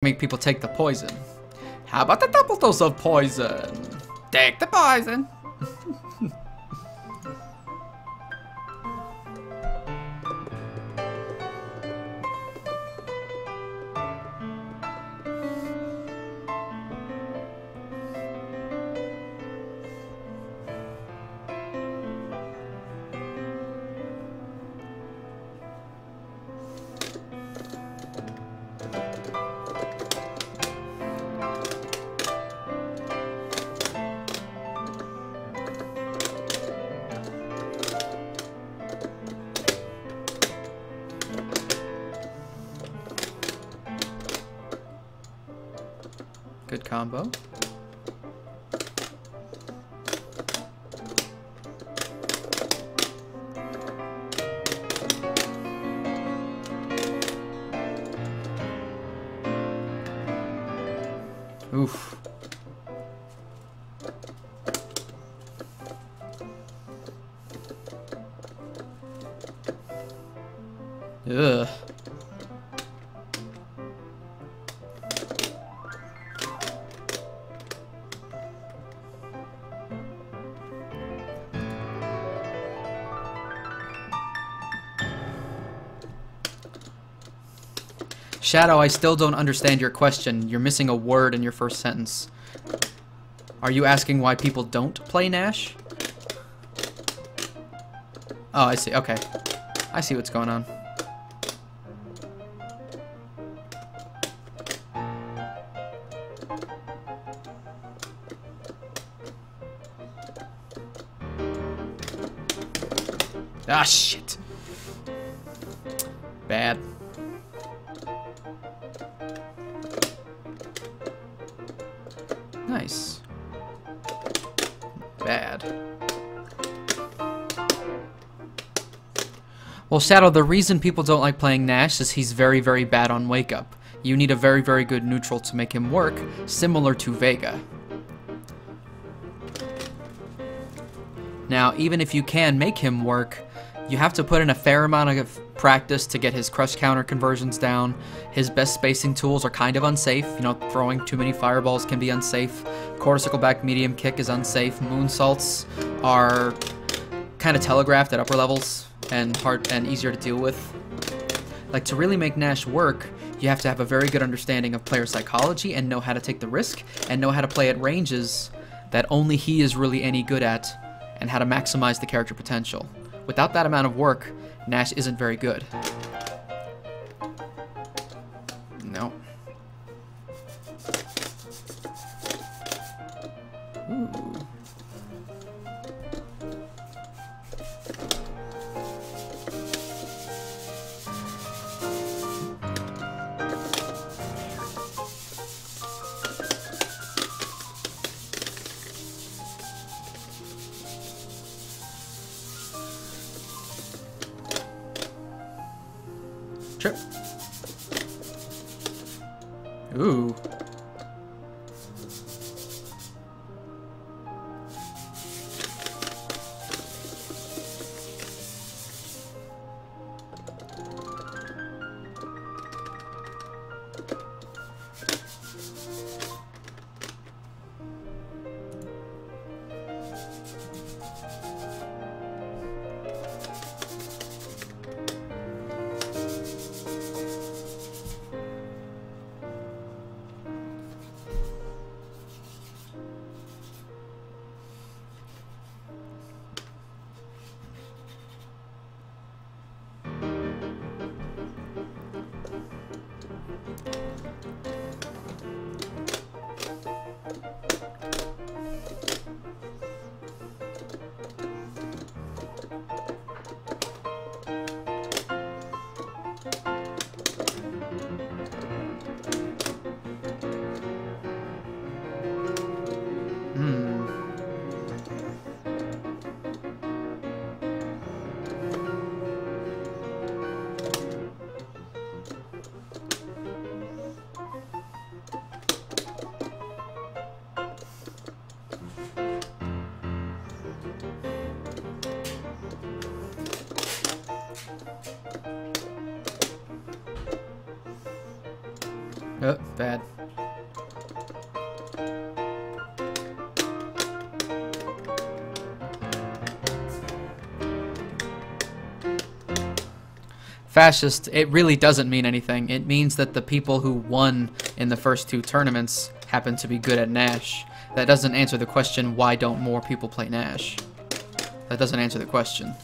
make people take the poison. How about the double dose of poison? Take the poison. Good combo. Oof. Ugh. Shadow, I still don't understand your question. You're missing a word in your first sentence. Are you asking why people don't play Nash? Oh, I see. Okay. I see what's going on. Ah, shit. Bad. Nice. Bad. Well, Shadow, the reason people don't like playing Nash is he's very, very bad on Wake Up. You need a very, very good neutral to make him work, similar to Vega. Now, even if you can make him work, you have to put in a fair amount of practice to get his crush counter conversions down. His best spacing tools are kind of unsafe. You know, throwing too many fireballs can be unsafe. Quarter-circle back medium kick is unsafe. Moonsaults are kind of telegraphed at upper levels and hard and easier to deal with. Like, to really make Nash work, you have to have a very good understanding of player psychology and know how to take the risk and know how to play at ranges that only he is really any good at and how to maximize the character potential. Without that amount of work, Nash isn't very good. No. Ooh. Trip. Ooh. Bad. Fascist, it really doesn't mean anything. It means that the people who won in the first 2 tournaments happen to be good at Nash. That doesn't answer the question, why don't more people play Nash? That doesn't answer the question.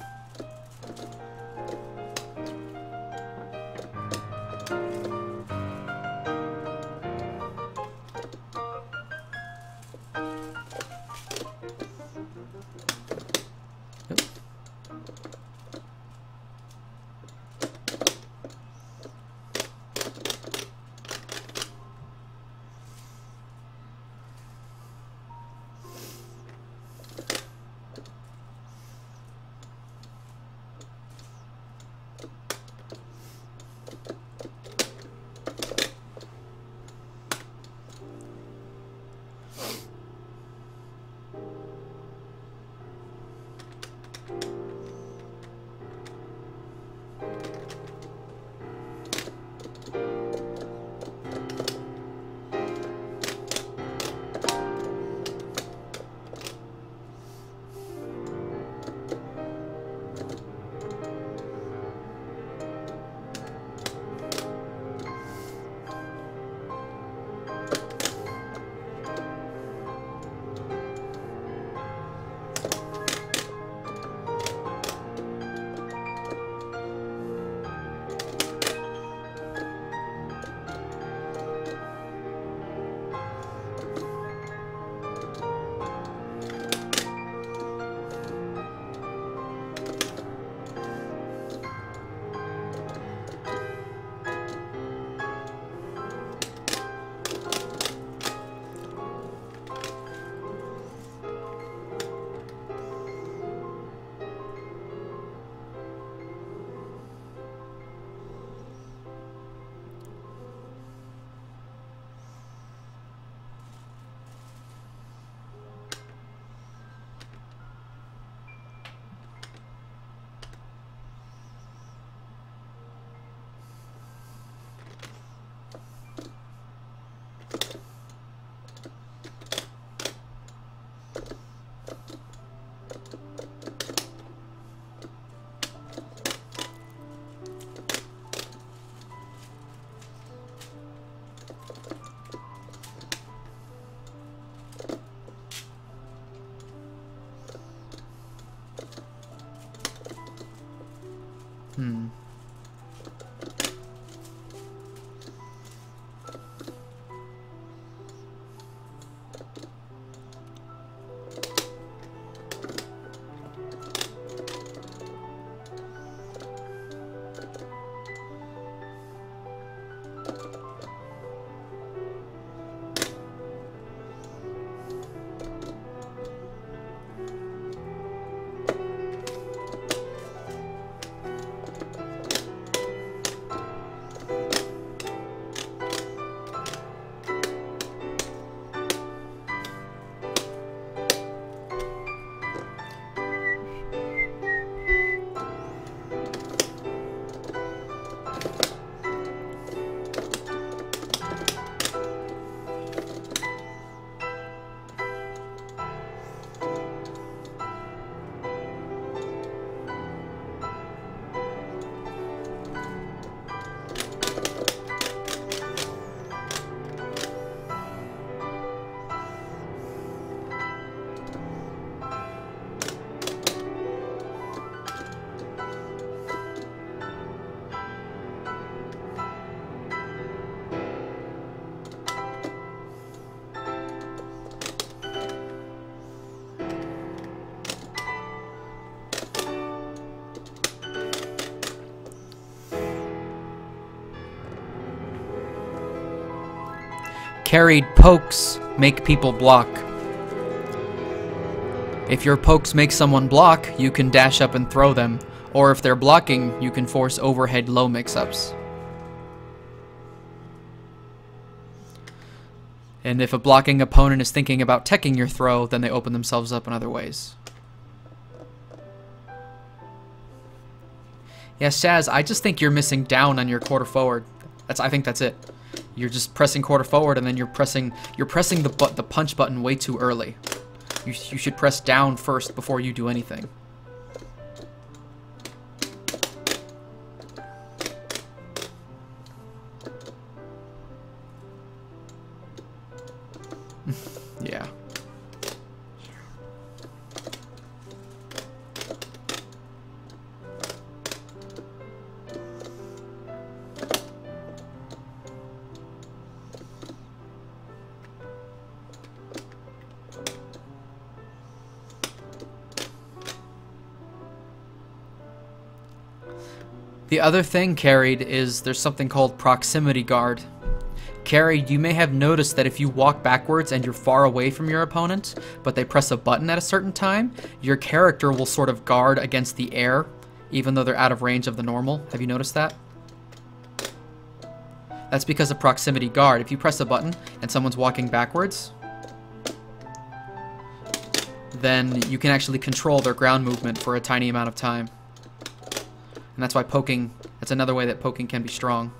Carried pokes make people block. If your pokes make someone block, you can dash up and throw them, or if they're blocking, you can force overhead low mix-ups. And if a blocking opponent is thinking about teching your throw, then they open themselves up in other ways. Yeah, Shaz, I just think you're missing down on your quarter forward. I think that's it. You're just pressing quarter forward, and then you're pressing the punch button way too early. You should press down first before you do anything. Yeah. The other thing, Carried, is there's something called proximity guard. Carried, you may have noticed that if you walk backwards and you're far away from your opponent, but they press a button at a certain time, your character will sort of guard against the air, even though they're out of range of the normal. Have you noticed that? That's because of proximity guard. If you press a button and someone's walking backwards, then you can actually control their ground movement for a tiny amount of time. And that's why poking, that's another way that poking can be strong.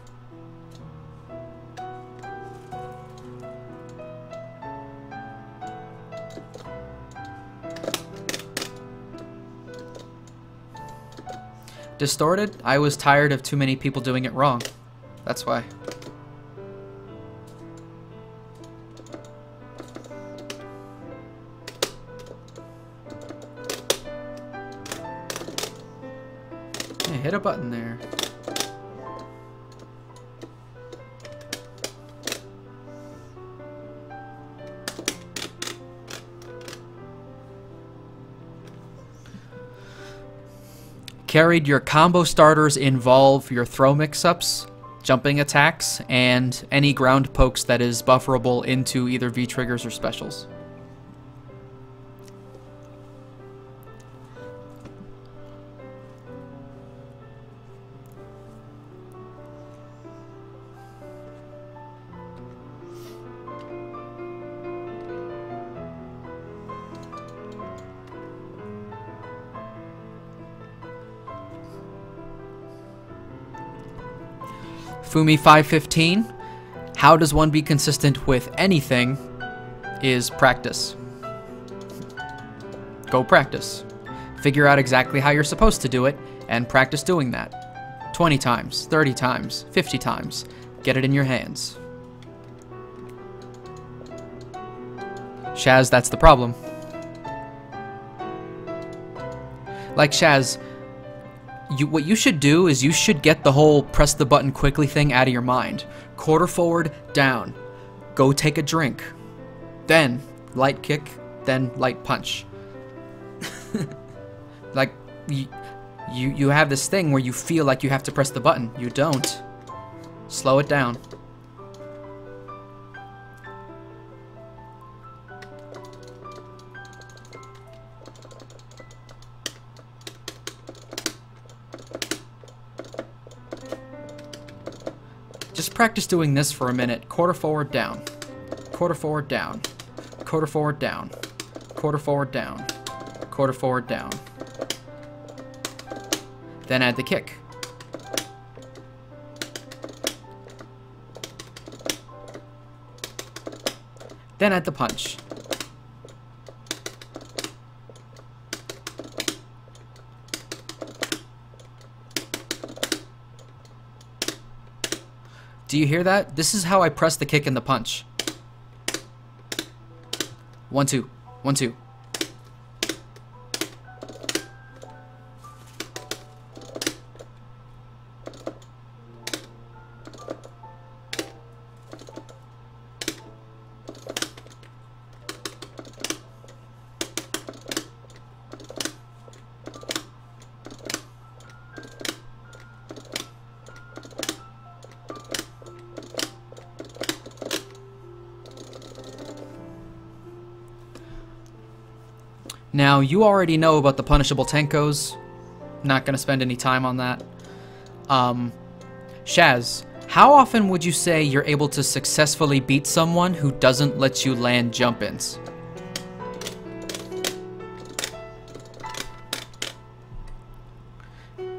Distorted? I was tired of too many people doing it wrong. That's why. Yeah, hit a button there. Carried, your combo starters involve your throw mix-ups, jumping attacks, and any ground pokes that is bufferable into either V-triggers or specials. Fumi 515, how does one be consistent with anything is practice. Go practice. Figure out exactly how you're supposed to do it and practice doing that. 20 times, 30 times, 50 times. Get it in your hands. Shaz, that's the problem. Like Shaz, what you should do is you should get the whole press the button quickly thing out of your mind. Quarter forward, down. Go take a drink. Then light kick, then light punch. Like, you have this thing where you feel like you have to press the button. You don't. Slow it down. Just practice doing this for a minute. Quarter forward, down. Quarter forward, down. Quarter forward, down. Quarter forward, down. Quarter forward, down. Then add the kick. Then add the punch. Do you hear that? This is how I press the kick and the punch. 1, 2. 1, 2. Now, you already know about the punishable Tenkos. Not going to spend any time on that. Shaz, how often would you say you're able to successfully beat someone who doesn't let you land jump-ins?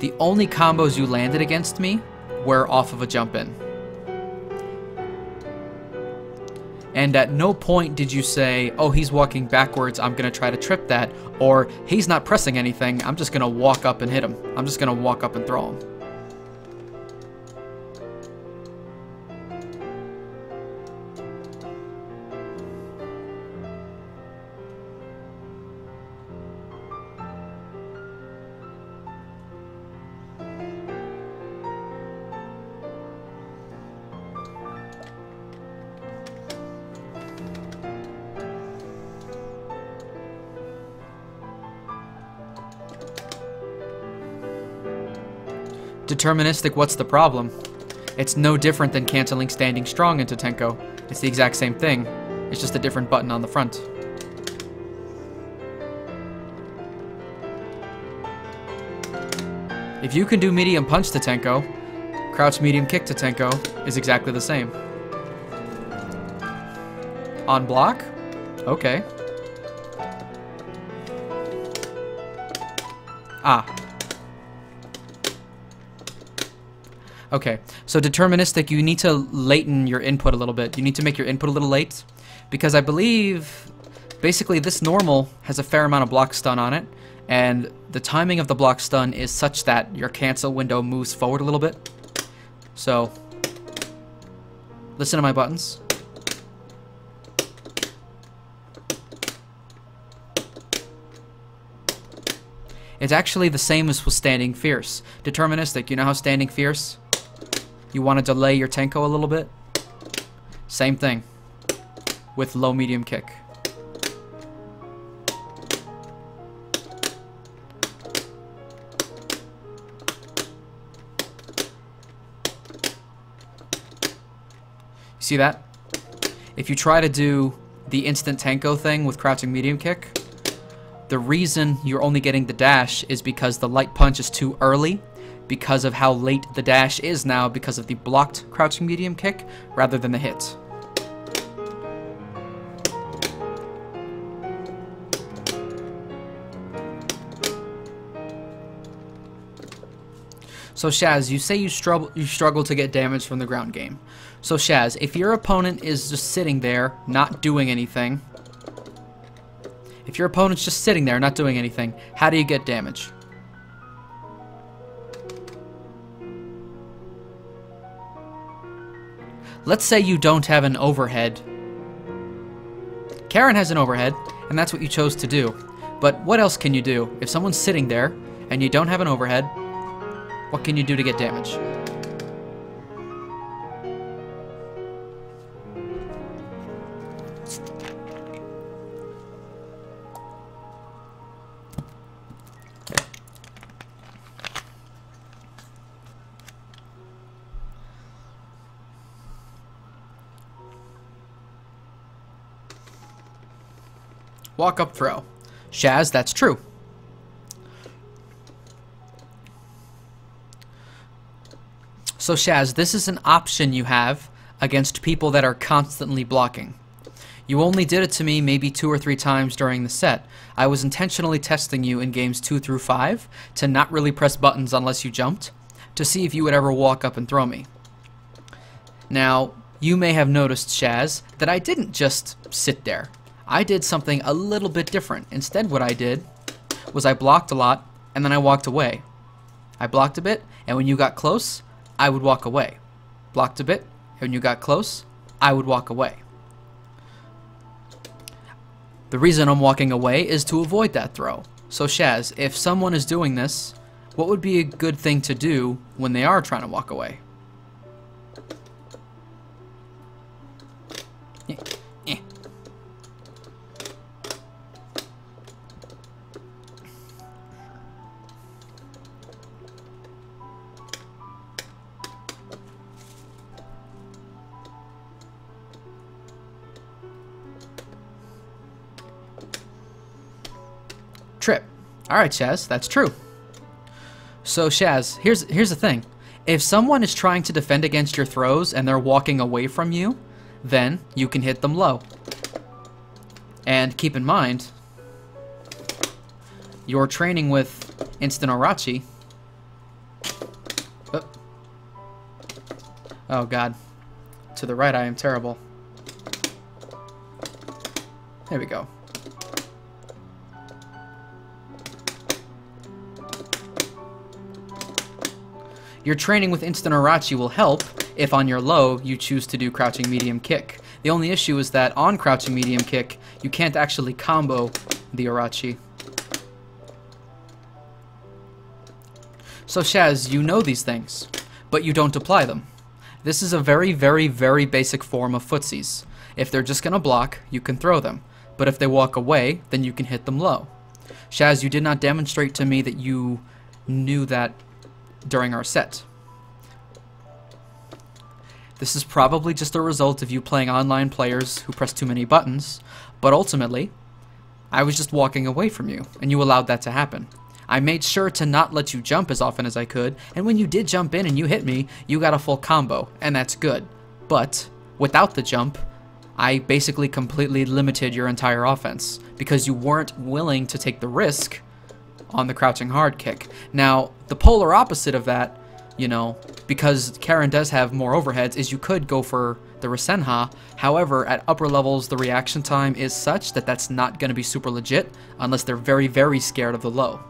The only combos you landed against me were off of a jump-in. And at no point did you say, oh, he's walking backwards, I'm going to try to trip that, or he's not pressing anything, I'm just going to walk up and hit him. I'm just going to walk up and throw him. Deterministic, what's the problem? It's no different than canceling standing strong into Tenko. It's the exact same thing. It's just a different button on the front. If you can do medium punch to Tenko, crouch medium kick to Tenko is exactly the same. On block? Okay. Ah. Okay, so deterministic, you need to laten your input a little bit. You need to make your input a little late, because I believe basically this normal has a fair amount of block stun on it, and the timing of the block stun is such that your cancel window moves forward a little bit. So, listen to my buttons. It's actually the same as with standing fierce. Deterministic, you know how standing fierce? You want to delay your Tenko a little bit? Same thing. With low medium kick. See that? If you try to do the instant Tenko thing with crouching medium kick, the reason you're only getting the dash is because the light punch is too early, because of how late the dash is now because of the blocked crouching medium kick rather than the hit. So Shaz, you say you struggle to get damage from the ground game. So Shaz, if your opponent is just sitting there, not doing anything, if your opponent's just sitting there, not doing anything, how do you get damage? Let's say you don't have an overhead. Karen has an overhead, and that's what you chose to do. But what else can you do? If someone's sitting there, and you don't have an overhead, what can you do to get damage? Walk up throw. Shaz, that's true. So Shaz, this is an option you have against people that are constantly blocking. You only did it to me maybe 2 or 3 times during the set. I was intentionally testing you in games 2 through 5 to not really press buttons unless you jumped, to see if you would ever walk up and throw me. Now, you may have noticed, Shaz, that I didn't just sit there. I did something a little bit different. Instead, what I did was I blocked a lot, and then I walked away. I blocked a bit, and when you got close, I would walk away. Blocked a bit, and when you got close, I would walk away. The reason I'm walking away is to avoid that throw. So Shaz, if someone is doing this, what would be a good thing to do when they are trying to walk away? Trip. Alright, Shaz, that's true. So, Shaz, here's the thing. If someone is trying to defend against your throws and they're walking away from you, then you can hit them low. And keep in mind, you're training with instant Orochi. Oh god. To the right, I am terrible. There we go. Your training with instant Irachi will help if on your low you choose to do crouching medium kick. The only issue is that on crouching medium kick, you can't actually combo the Irachi. So Shaz, you know these things, but you don't apply them. This is a very, very, very basic form of footsies. If they're just gonna block, you can throw them. But if they walk away, then you can hit them low. Shaz, you did not demonstrate to me that you knew that during our set. This is probably just a result of you playing online players who press too many buttons, but ultimately, I was just walking away from you, and you allowed that to happen. I made sure to not let you jump as often as I could, and when you did jump in and you hit me, you got a full combo, and that's good. But, without the jump, I basically completely limited your entire offense, because you weren't willing to take the risk on the crouching hard kick. Now, the polar opposite of that, you know, because Karen does have more overheads, is you could go for the Rasenha. However, at upper levels, the reaction time is such that that's not going to be super legit unless they're very, very scared of the low.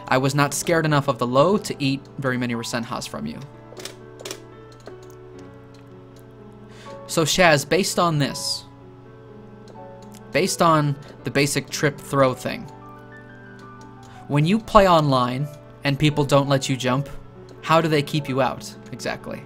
I was not scared enough of the low to eat very many Rasenhas from you. So Shaz, based on this, based on the basic trip throw thing, when you play online and people don't let you jump, how do they keep you out exactly?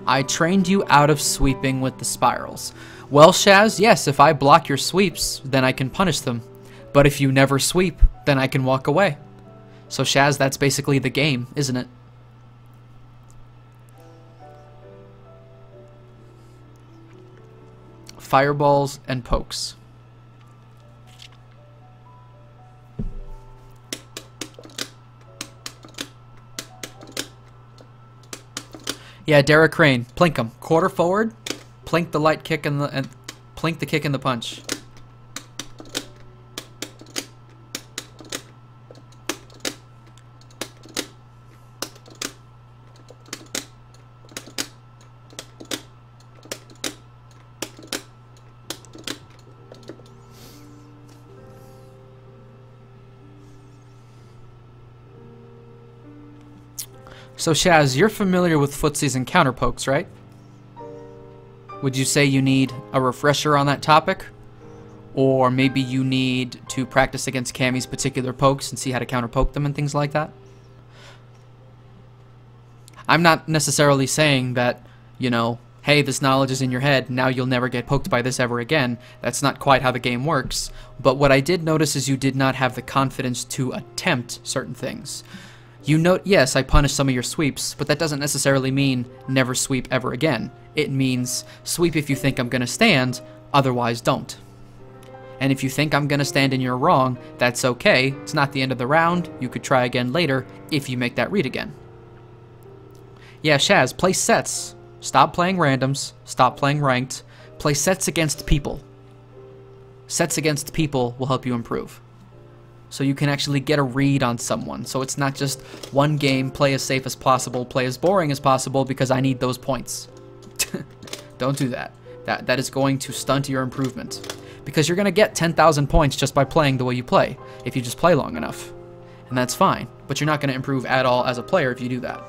I trained you out of sweeping with the spirals. Well, Shaz, yes, if I block your sweeps, then I can punish them. But if you never sweep, then I can walk away. So Shaz, that's basically the game, isn't it? Fireballs and pokes. Yeah, Derek Crane, plink him. Quarter forward, plink the light kick and plink the kick and the punch. So Shaz, you're familiar with footsies and counter pokes, right? Would you say you need a refresher on that topic? Or maybe you need to practice against Cammy's particular pokes and see how to counter poke them and things like that? I'm not necessarily saying that, you know, hey, this knowledge is in your head, now you'll never get poked by this ever again. That's not quite how the game works. But what I did notice is you did not have the confidence to attempt certain things. You note, yes, I punished some of your sweeps, but that doesn't necessarily mean never sweep ever again. It means sweep if you think I'm going to stand, otherwise don't. And if you think I'm going to stand and you're wrong, that's okay. It's not the end of the round. You could try again later if you make that read again. Yeah, Shaz, play sets. Stop playing randoms. Stop playing ranked. Play sets against people. Sets against people will help you improve. So you can actually get a read on someone. So it's not just one game, play as safe as possible, play as boring as possible because I need those points. Don't do that. That is going to stunt your improvement. Because you're going to get 10,000 points just by playing the way you play, if you just play long enough. And that's fine. But you're not going to improve at all as a player if you do that.